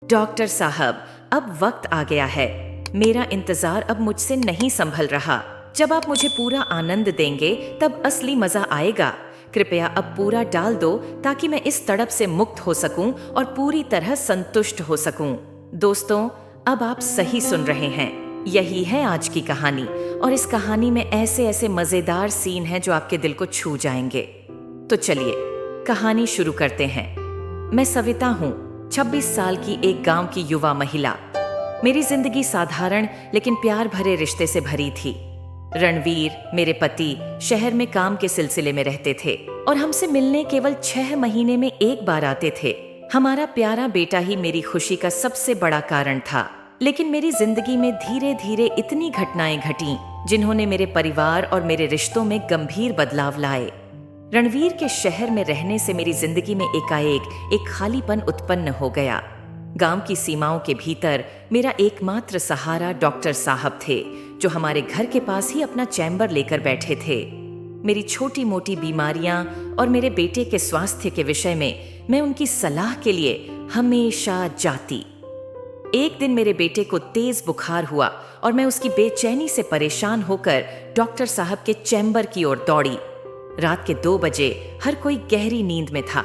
Doctor साहब, अब वक्त आ गया है। मेरा इंतजार अब मुझसे नहीं संभल रहा। जब आप मुझे पूरा आनंद देंगे तब असली मजा आएगा। कृपया अब पूरा डाल दो ताकि मैं इस तड़प से मुक्त हो सकूं और पूरी तरह संतुष्ट हो सकूं। दोस्तों, अब आप सही सुन रहे हैं। यही है आज की कहानी, और इस कहानी में ऐसे ऐसे मजेदार सीन हैं जो आपके दिल को छू जाएंगे। तो चलिए कहानी शुरू करते हैं। मैं सविता हूँ, 26 साल की एक गांव की युवा महिला। मेरी जिंदगी साधारण लेकिन प्यार भरे रिश्ते से भरी थी। रणवीर, मेरे पति, शहर में काम के सिलसिले में रहते थे और हमसे मिलने केवल 6 महीने में एक बार आते थे। हमारा प्यारा बेटा ही मेरी खुशी का सबसे बड़ा कारण था। लेकिन मेरी जिंदगी में धीरे धीरे इतनी घटनाएं घटीं जिन्होंने मेरे परिवार और मेरे रिश्तों में गंभीर बदलाव लाए। रणवीर के शहर में रहने से मेरी जिंदगी में एकाएक एक खालीपन उत्पन्न हो गया। गांव की सीमाओं के भीतर मेरा एकमात्र सहारा डॉक्टर साहब थे, जो हमारे घर के पास ही अपना चैम्बर लेकर बैठे थे। मेरी छोटी मोटी बीमारियां और मेरे बेटे के स्वास्थ्य के विषय में मैं उनकी सलाह के लिए हमेशा जाती। एक दिन मेरे बेटे को तेज बुखार हुआ और मैं उसकी बेचैनी से परेशान होकर डॉक्टर साहब के चैम्बर की ओर दौड़ी। रात के 2 बजे हर कोई गहरी नींद में था।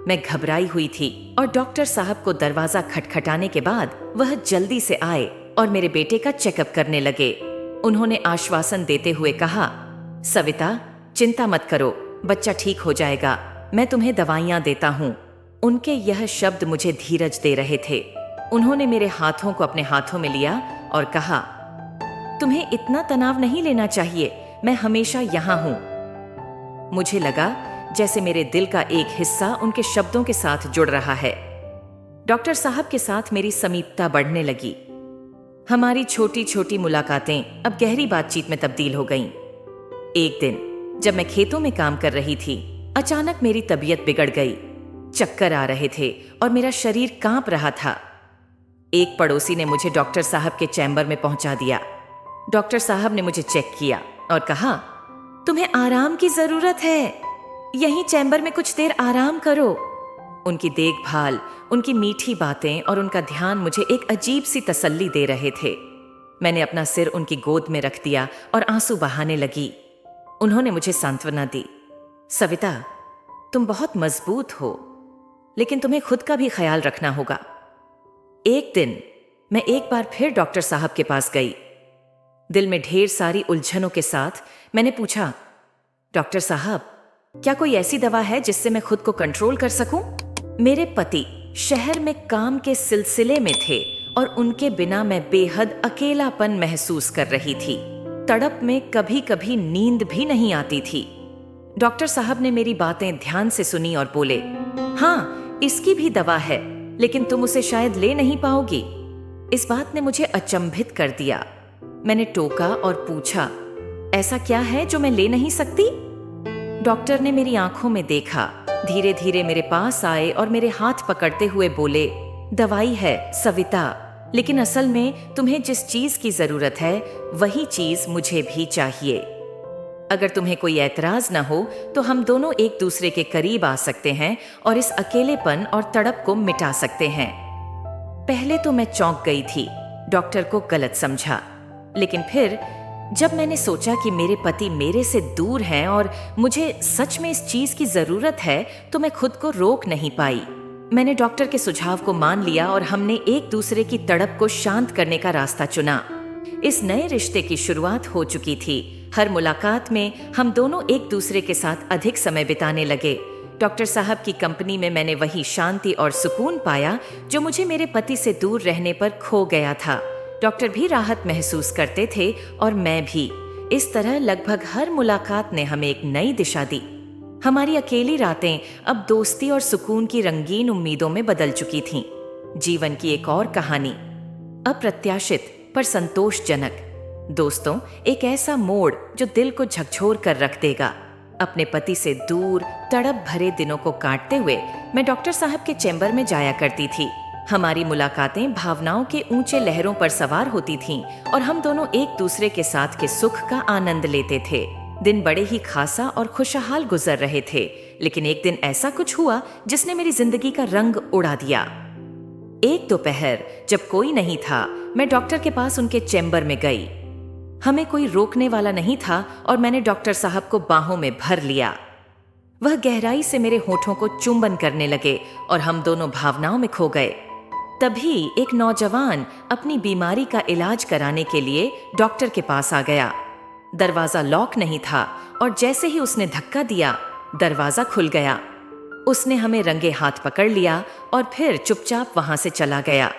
मैं घबराई हुई थी और डॉक्टर साहब को दरवाजा खटखटाने के बाद वह जल्दी से आए और मेरे बेटे का चेकअप करने लगे। उन्होंने आश्वासन देते हुए कहा, सविता, चिंता मत करो, बच्चा ठीक हो जाएगा, मैं तुम्हें दवाइयां देता हूं। उनके यह शब्द मुझे धीरज दे रहे थे। उन्होंने मेरे हाथों को अपने हाथों में लिया और कहा, तुम्हें इतना तनाव नहीं लेना चाहिए, मैं हमेशा यहां हूं। मुझे लगा जैसे मेरे दिल का एक हिस्सा उनके शब्दों के साथ जुड़ रहा है। डॉक्टर साहब के साथ मेरी समीपता बढ़ने लगी। हमारी छोटी छोटी मुलाकातें अब गहरी बातचीत में तब्दील हो गईं। एक दिन जब मैं खेतों में काम कर रही थी, अचानक मेरी तबीयत बिगड़ गई। चक्कर आ रहे थे और मेरा शरीर कांप रहा था। एक पड़ोसी ने मुझे डॉक्टर साहब के चैम्बर में पहुंचा दिया। डॉक्टर साहब ने मुझे चेक किया और कहा, तुम्हें आराम की जरूरत है, यहीं चैम्बर में कुछ देर आराम करो। उनकी देखभाल, उनकी मीठी बातें और उनका ध्यान मुझे एक अजीब सी तसल्ली दे रहे थे। मैंने अपना सिर उनकी गोद में रख दिया और आंसू बहाने लगी। उन्होंने मुझे सांत्वना दी, सविता, तुम बहुत मजबूत हो, लेकिन तुम्हें खुद का भी ख्याल रखना होगा। एक दिन मैं एक बार फिर डॉक्टर साहब के पास गई। दिल में ढेर सारी उलझनों के साथ मैंने पूछा, डॉक्टर साहब, क्या कोई ऐसी दवा है जिससे मैं खुद को कंट्रोल कर सकूं? मेरे पति शहर में काम के सिलसिले में थे और उनके बिना मैं बेहद अकेलापन महसूस कर रही थी। तड़प में कभी कभी नींद भी नहीं आती थी। डॉक्टर साहब ने मेरी बातें ध्यान से सुनी और बोले, हाँ, इसकी भी दवा है, लेकिन तुम उसे शायद ले नहीं पाओगी। इस बात ने मुझे अचंभित कर दिया। मैंने टोका और पूछा, ऐसा क्या है जो मैं ले नहीं सकती? डॉक्टर ने मेरी आंखों में देखा, धीरे धीरे मेरे पास आए और मेरे हाथ पकड़ते हुए बोले, दवाई है सविता, लेकिन असल में तुम्हें जिस चीज की जरूरत है वही चीज मुझे भी चाहिए। अगर तुम्हें कोई ऐतराज न हो तो हम दोनों एक दूसरे के करीब आ सकते हैं और इस अकेलेपन और तड़प को मिटा सकते हैं। पहले तो मैं चौंक गई थी, डॉक्टर को गलत समझा, लेकिन फिर जब मैंने सोचा कि मेरे पति मेरे से दूर हैं और मुझे सच में इस चीज की जरूरत है, तो मैं खुद को रोक नहीं पाई। मैंने डॉक्टर के सुझाव को मान लिया और हमने एक दूसरे की तड़प को शांत करने का रास्ता चुना। इस नए रिश्ते की शुरुआत हो चुकी थी। हर मुलाकात में हम दोनों एक दूसरे के साथ अधिक समय बिताने लगे। डॉक्टर साहब की कंपनी में मैंने वही शांति और सुकून पाया जो मुझे मेरे पति से दूर रहने पर खो गया था। डॉक्टर भी राहत महसूस करते थे और मैं भी। इस तरह लगभग हर मुलाकात ने हमें एक नई दिशा दी। हमारी अकेली रातें अब दोस्ती और सुकून की रंगीन उम्मीदों में बदल चुकी थीं। जीवन की एक और कहानी, अप्रत्याशित पर संतोषजनक। दोस्तों, एक ऐसा मोड़ जो दिल को झकझोर कर रख देगा। अपने पति से दूर तड़प भरे दिनों को काटते हुए मैं डॉक्टर साहब के चैम्बर में जाया करती थी। हमारी मुलाकातें भावनाओं के ऊंचे लहरों पर सवार होती थीं और हम दोनों एक दूसरे के साथ के सुख का आनंद लेते थे। दिन बड़े ही खासा और खुशहाल गुजर रहे थे, लेकिन एक दिन ऐसा कुछ हुआ जिसने मेरी जिंदगी का रंग उड़ा दिया। एक दोपहर जब कोई नहीं था, मैं डॉक्टर के पास उनके चैम्बर में गई। हमें कोई रोकने वाला नहीं था और मैंने डॉक्टर साहब को बाहों में भर लिया। वह गहराई से मेरे होठों को चुंबन करने लगे और हम दोनों भावनाओं में खो गए। तभी एक नौजवान अपनी बीमारी का इलाज कराने के लिए डॉक्टर के पास आ गया। दरवाजा लॉक नहीं था और जैसे ही उसने धक्का दिया, दरवाजा खुल गया। उसने हमें रंगे हाथ पकड़ लिया और फिर चुपचाप वहां से चला गया।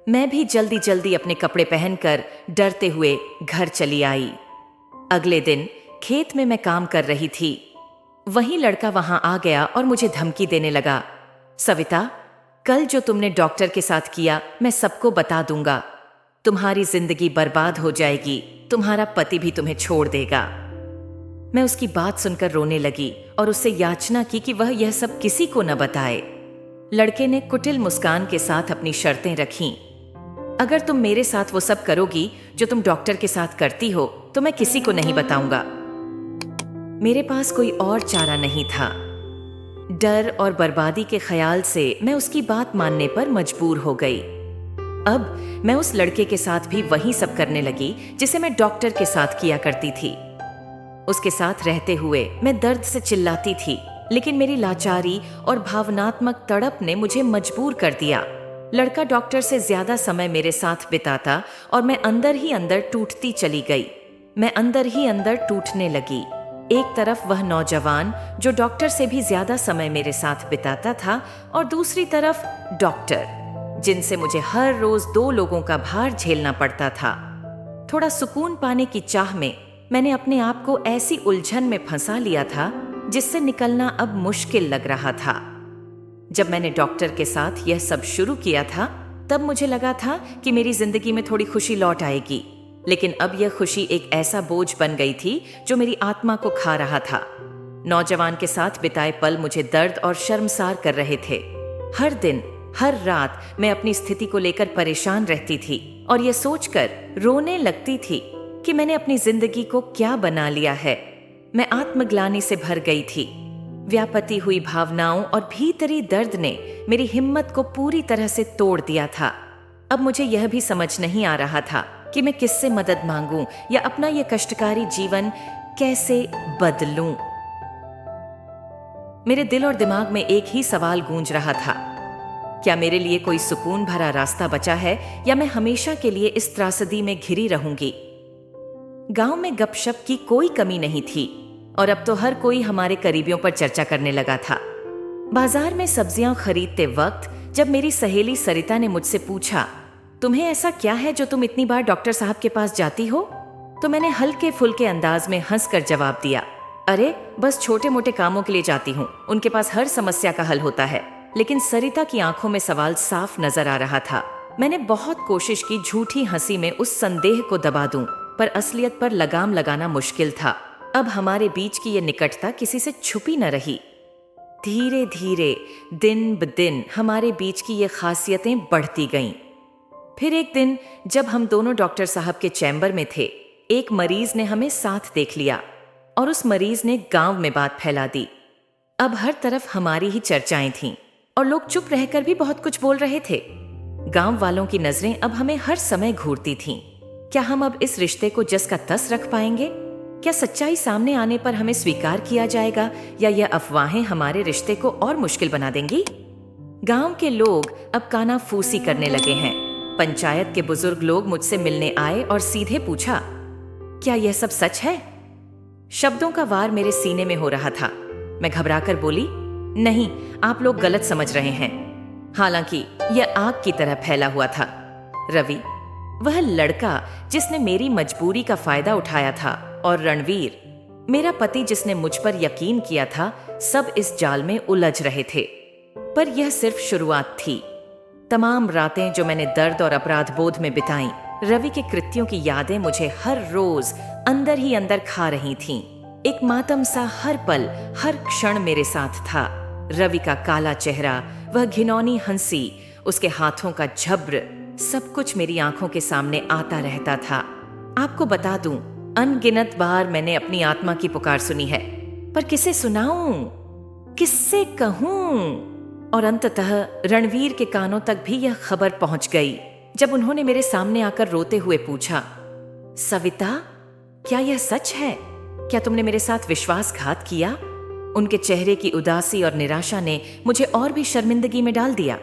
मैं भी जल्दी जल्दी अपने कपड़े पहनकर डरते हुए घर चली आई। अगले दिन खेत में मैं काम कर रही थी। वही लड़का वहां आ गया और मुझे धमकी देने लगा, सविता, कल जो तुमने डॉक्टर के साथ किया मैं सबको बता दूंगा। तुम्हारी जिंदगी बर्बाद हो जाएगी, तुम्हारा पति भी तुम्हें छोड़ देगा। मैं उसकी बात सुनकर रोने लगी और उससे याचना की कि वह यह सब किसी को न बताए। लड़के ने कुटिल मुस्कान के साथ अपनी शर्तें रखीं। अगर तुम मेरे साथ वो सब करोगी जो तुम डॉक्टर के साथ करती हो तो मैं किसी को नहीं बताऊंगा। मेरे पास कोई और चारा नहीं था। डर और बर्बादी के ख्याल से मैं उसकी बात मानने पर मजबूर हो गई। अब मैं उस लड़के के साथ भी वही सब करने लगी जिसे मैं डॉक्टर के साथ किया करती थी। उसके साथ रहते हुए मैं दर्द से चिल्लाती थी, लेकिन मेरी लाचारी और भावनात्मक तड़प ने मुझे मजबूर कर दिया। लड़का डॉक्टर से ज्यादा समय मेरे साथ बिताता और मैं अंदर ही अंदर टूटती चली गई। मैं अंदर ही अंदर टूटने लगी। एक तरफ वह नौजवान जो डॉक्टर से भी ज्यादा समय मेरे साथ बिताता था और दूसरी तरफ डॉक्टर, जिनसे मुझे हर रोज 2 लोगों का भार झेलना पड़ता था। थोड़ा सुकून पाने की चाह में मैंने अपने आप को ऐसी उलझन में फंसा लिया था जिससे निकलना अब मुश्किल लग रहा था। जब मैंने डॉक्टर के साथ यह सब शुरू किया था तब मुझे लगा था कि मेरी जिंदगी में थोड़ी खुशी लौट आएगी, लेकिन अब यह खुशी एक ऐसा बोझ बन गई थी जो मेरी आत्मा को खा रहा था। नौजवान के साथ बिताए पल मुझे दर्द और शर्मसार कर रहे थे। हर दिन हर रात मैं अपनी स्थिति को लेकर परेशान रहती थी और यह सोचकर रोने लगती थी कि मैंने अपनी जिंदगी को क्या बना लिया है। मैं आत्मग्लानि से भर गई थी। व्यापती हुई भावनाओं और भीतरी दर्द ने मेरी हिम्मत को पूरी तरह से तोड़ दिया था। अब मुझे यह भी समझ नहीं आ रहा था कि मैं किससे मदद मांगूं या अपना यह कष्टकारी जीवन कैसे बदलूं। मेरे दिल और दिमाग में एक ही सवाल गूंज रहा था, क्या मेरे लिए कोई सुकून भरा रास्ता बचा है या मैं हमेशा के लिए इस त्रासदी में घिरी रहूंगी। गांव में गपशप की कोई कमी नहीं थी और अब तो हर कोई हमारे करीबियों पर चर्चा करने लगा था। बाजार में सब्जियां खरीदते वक्त जब मेरी सहेली सरिता ने मुझसे पूछा, तुम्हें ऐसा क्या है जो तुम इतनी बार डॉक्टर साहब के पास जाती हो, तो मैंने हल्के फुल्के अंदाज में हंसकर जवाब दिया, अरे बस छोटे मोटे कामों के लिए जाती हूँ, उनके पास हर समस्या का हल होता है। लेकिन सरिता की आंखों में सवाल साफ नजर आ रहा था। मैंने बहुत कोशिश की झूठी हंसी में उस संदेह को दबा दूं, पर असलियत पर लगाम लगाना मुश्किल था। अब हमारे बीच की ये निकटता किसी से छुपी न रही। धीरे धीरे दिन ब दिन हमारे बीच की ये खासियतें बढ़ती गईं। फिर एक दिन जब हम दोनों डॉक्टर साहब के चैम्बर में थे, एक मरीज ने हमें साथ देख लिया और उस मरीज ने गांव में बात फैला दी। अब हर तरफ हमारी ही चर्चाएं थीं और लोग चुप रहकर भी बहुत कुछ बोल रहे थे। गांव वालों की नजरें अब हमें हर समय घूरती थीं। क्या हम अब इस रिश्ते को जस का तस रख पाएंगे? क्या सच्चाई सामने आने पर हमें स्वीकार किया जाएगा या यह अफवाहें हमारे रिश्ते को और मुश्किल बना देंगी? गांव के लोग अब कानाफूसी करने लगे हैं। पंचायत के बुजुर्ग लोग मुझसे मिलने आए और सीधे पूछा, क्या यह सब सच है? शब्दों का वार मेरे सीने में हो रहा था। मैं घबराकर बोली, नहीं, आप लोग गलत समझ रहे हैं। हालांकि यह आग की तरह फैला हुआ था। रवि, वह लड़का जिसने मेरी मजबूरी का फायदा उठाया था, और रणवीर, मेरा पति जिसने मुझ पर यकीन किया था, सब इस जाल में उलझ रहे थे। पर यह सिर्फ शुरुआत थी। तमाम रातें जो मैंने दर्द और अपराध बोध में बिताईं, रवि के कृत्यों की यादें मुझे हर रोज अंदर ही अंदर खा रही थीं। एक मातम सा हर पल, हर क्षण मेरे साथ था। रवि का काला चेहरा, वह घिनौनी हंसी, उसके हाथों का झब्र, सब कुछ मेरी आंखों के सामने आता रहता था। आपको बता दूं, अनगिनत बार मैंने अपनी आत्मा की पुकार सुनी है, पर किसे सुनाऊं, किससे कहूं? और अंततः रणवीर के कानों तक भी यह खबर पहुंच गई जब उन्होंने मेरे सामने आकर रोते हुए पूछा, सविता, क्या यह सच है? क्या तुमने मेरे साथ विश्वासघात किया? उनके चेहरे की उदासी और निराशा ने मुझे और भी शर्मिंदगी में डाल दिया।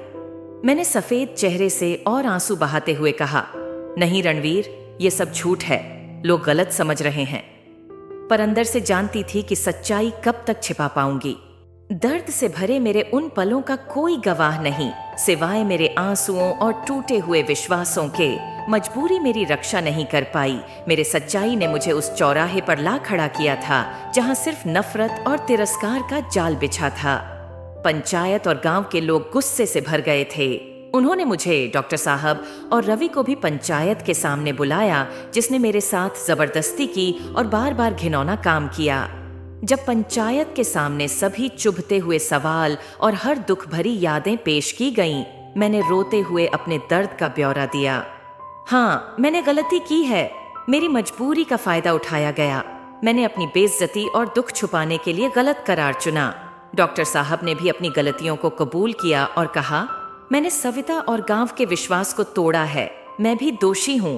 मैंने सफेद चेहरे से और आंसू बहाते हुए कहा, नहीं रणवीर, ये सब झूठ है, लोग गलत समझ रहे हैं। पर अंदर से जानती थी कि सच्चाई कब तक छिपा पाऊंगी। दर्द से भरे मेरे उन पलों का कोई गवाह नहीं, सिवाय मेरे आंसुओं और टूटे हुए विश्वासों के। मजबूरी मेरी रक्षा नहीं कर पाई। मेरे सच्चाई ने मुझे उस चौराहे पर ला खड़ा किया था जहां सिर्फ नफरत और तिरस्कार का जाल बिछा था। पंचायत और गांव के लोग गुस्से से भर गए थे। उन्होंने मुझे, डॉक्टर साहब और रवि को भी पंचायत के सामने बुलाया, जिसने मेरे साथ जबरदस्ती की और बार बार घिनौना काम किया। जब पंचायत के सामने सभी चुभते हुए सवाल और हर दुख भरी यादें पेश की गईं, मैंने रोते हुए अपने दर्द का ब्यौरा दिया। हाँ, मैंने गलती की है। मेरी मजबूरी का फायदा उठाया गया। मैंने अपनी बेइज्जती और दुख छुपाने के लिए गलत करार चुना। डॉक्टर साहब ने भी अपनी गलतियों को कबूल किया और कहा, मैंने सविता और गांव के विश्वास को तोड़ा है, मैं भी दोषी हूँ।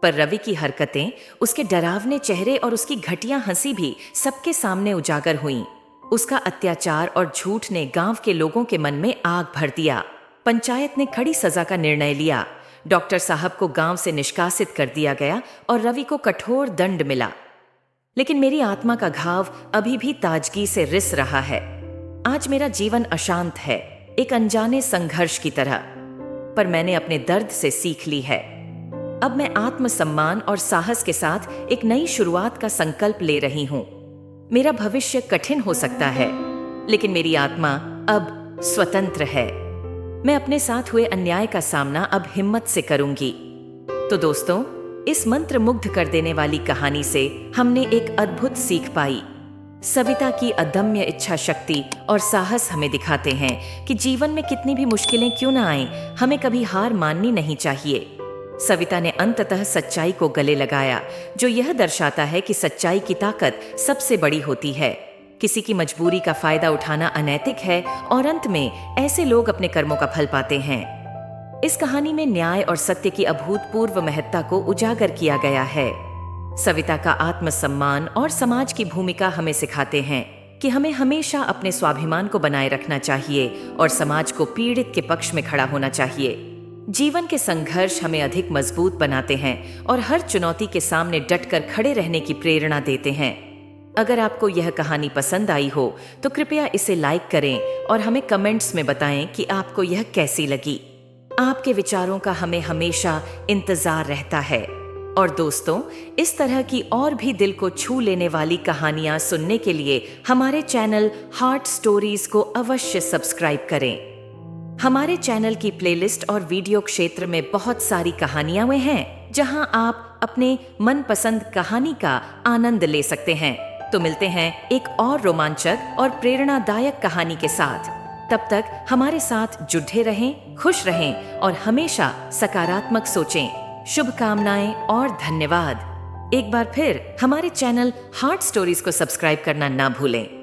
पर रवि की हरकतें, उसके डरावने चेहरे और उसकी घटिया हंसी भी सबके सामने उजागर हुईं। उसका अत्याचार और झूठ ने गांव के लोगों के मन में आग भर दिया। पंचायत ने कड़ी सजा का निर्णय लिया। डॉक्टर साहब को गांव से निष्कासित कर दिया गया और रवि को कठोर दंड मिला। लेकिन मेरी आत्मा का घाव अभी भी ताजगी से रिस रहा है। आज मेरा जीवन अशांत है, एक अनजाने संघर्ष की तरह। पर मैंने अपने दर्द से सीख ली है। अब मैं आत्मसम्मान और साहस के साथ एक नई शुरुआत का संकल्प ले रही हूं। मेरा भविष्य कठिन हो सकता है, लेकिन मेरी आत्मा अब स्वतंत्र है। मैं अपने साथ हुए अन्याय का सामना अब हिम्मत से करूंगी। तो दोस्तों, इस मंत्र मुग्ध कर देने वाली कहानी से हमने एक अद्भुत सीख पाई। सविता की अदम्य इच्छा शक्ति और साहस हमें दिखाते हैं कि जीवन में कितनी भी मुश्किलें क्यों ना आएं, हमें कभी हार माननी नहीं चाहिए। सविता ने अंततः सच्चाई को गले लगाया, जो यह दर्शाता है कि सच्चाई की ताकत सबसे बड़ी होती है। किसी की मजबूरी का फायदा उठाना अनैतिक है और अंत में ऐसे लोग अपने कर्मों का फल पाते हैं। इस कहानी में न्याय और सत्य की अभूतपूर्व महत्ता को उजागर किया गया है। सविता का आत्मसम्मान और समाज की भूमिका हमें सिखाते हैं कि हमें हमेशा अपने स्वाभिमान को बनाए रखना चाहिए और समाज को पीड़ित के पक्ष में खड़ा होना चाहिए। जीवन के संघर्ष हमें अधिक मजबूत बनाते हैं और हर चुनौती के सामने डटकर खड़े रहने की प्रेरणा देते हैं। अगर आपको यह कहानी पसंद आई हो तो कृपया इसे लाइक करें और हमें कमेंट्स में बताएं कि आपको यह कैसी लगी। आपके विचारों का हमें हमेशा इंतजार रहता है। और दोस्तों, इस तरह की और भी दिल को छू लेने वाली कहानियां सुनने के लिए हमारे चैनल हार्ट स्टोरीज को अवश्य सब्सक्राइब करें। हमारे चैनल की प्लेलिस्ट और वीडियो क्षेत्र में बहुत सारी कहानियां हुए हैं, जहां आप अपने मनपसंद कहानी का आनंद ले सकते हैं। तो मिलते हैं एक और रोमांचक और प्रेरणादायक कहानी के साथ। तब तक हमारे साथ जुड़े रहें, खुश रहें और हमेशा सकारात्मक सोचें। शुभकामनाएं और धन्यवाद। एक बार फिर हमारे चैनल हार्ट स्टोरीज को सब्सक्राइब करना ना भूलें।